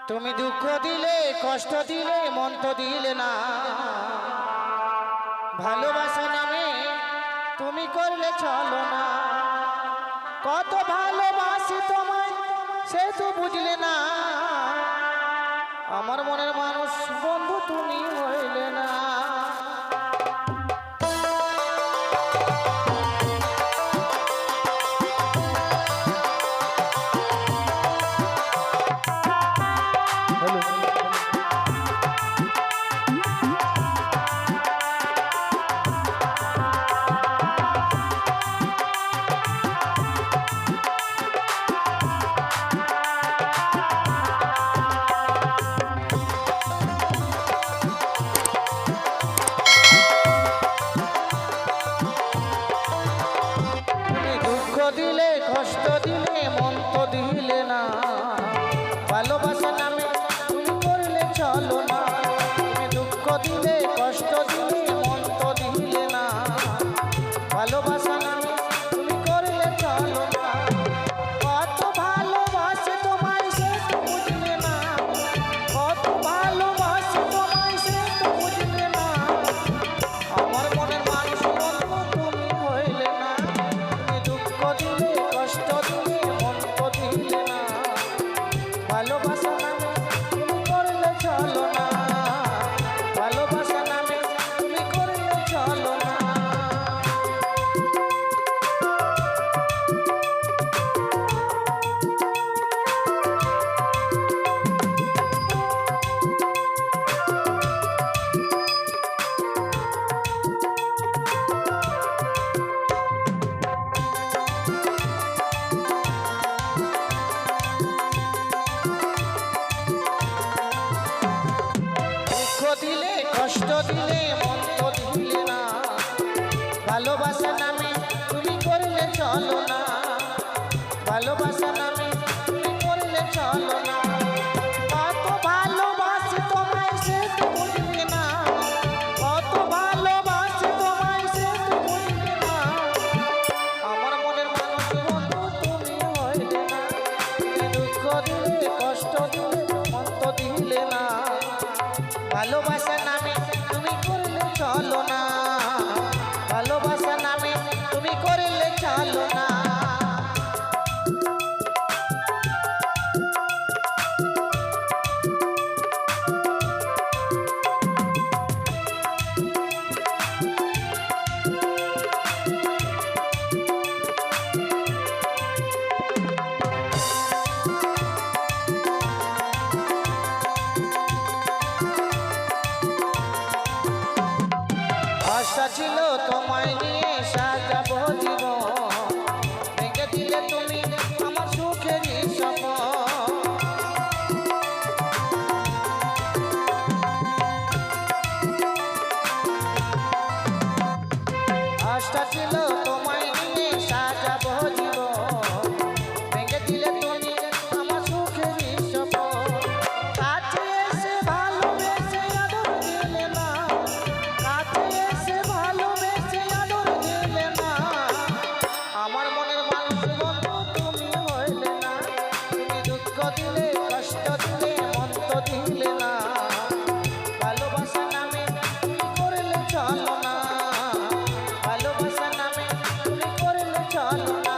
তুমি দুঃখ দিলে কষ্ট দিলে মন তো দিলে না, ভালোবাসা নামে তুমি করলে চলো না। কত ভালোবাসি তোমায় সে তো বুঝলে না, আমার মনের মানুষ বন্ধু তুমি হইলে না। দিলে কষ্ট দিলে মন তো দিলে না, ভালোবাসা নামে তুমি করলে চলো না। তুমি দুঃখ দিলে কষ্ট দিলে মন তো দিলে না, ভালোবাসা নামে তুমি করলে চলো না। কত ভালোবাসে তোমায় সে তো বুঝলে না, কত ভালোবাসে তোমায় সে তো বুঝলে না, আমার মনের মানুষ বন্ধু তুমি হইলে না। দিলে কষ্ট দিলে মন তো দিলে না, ভালোবাসা নামে তুমি করলে চলো না, ভালোবাসা নামে তুমি করলে চলো না। দিলে কষ্ট দিলে মন তো দিলে না, ভালোবাসা নামে তুমি করলে চলো না, ভালোবাসা নামে তুমি করলে চলো না। কত ভালোবাসি তোমায় সে তো বুঝলে না, কত ভালোবাসি তোমায় সে তো বুঝলে না, আমার মনের মানুষ বন্ধু তুমি হইলে না। তুমি দুঃখ দিলে কষ্ট দিলে মন তো দিলে না, ভালোবাসা নামে তুমি করলে চলো না, ভালোবাসা নামে তুমি করলে চলো না। আশা ছিল তোমায় নিয়ে সাজাবো জীবন, ভেঙে দিলে তুমি আমার সুখেরই স্বপ্ন। আশা ছিল তোমায় নিয়ে সাজাবো জীবন, ভেঙে দিলে তুমি আমার সুখেরই স্বপ্ন। কাছে এসে ভালোবেসে আদর দিলে না, কাছে এসে ভালোবেসে আদর দিলে না, আমার মনের মানুষ বন্ধু তুমি হইলে না। তুমি দুঃখ দিলে কষ্ট দিলে মন তো দিলে না, ভালোবাসা নামে তুমি করলে চলো না, ভালোবাসা নামে তুমি করলে চলো না।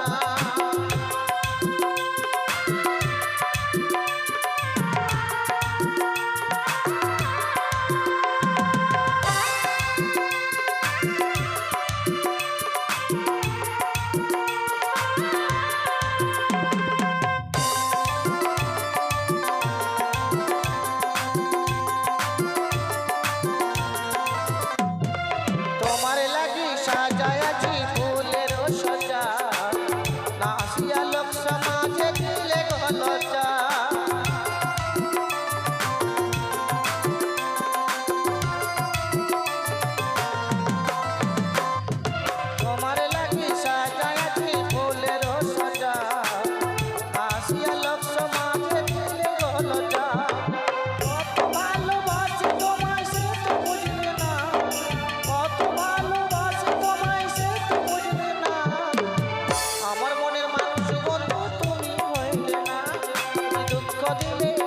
দিলে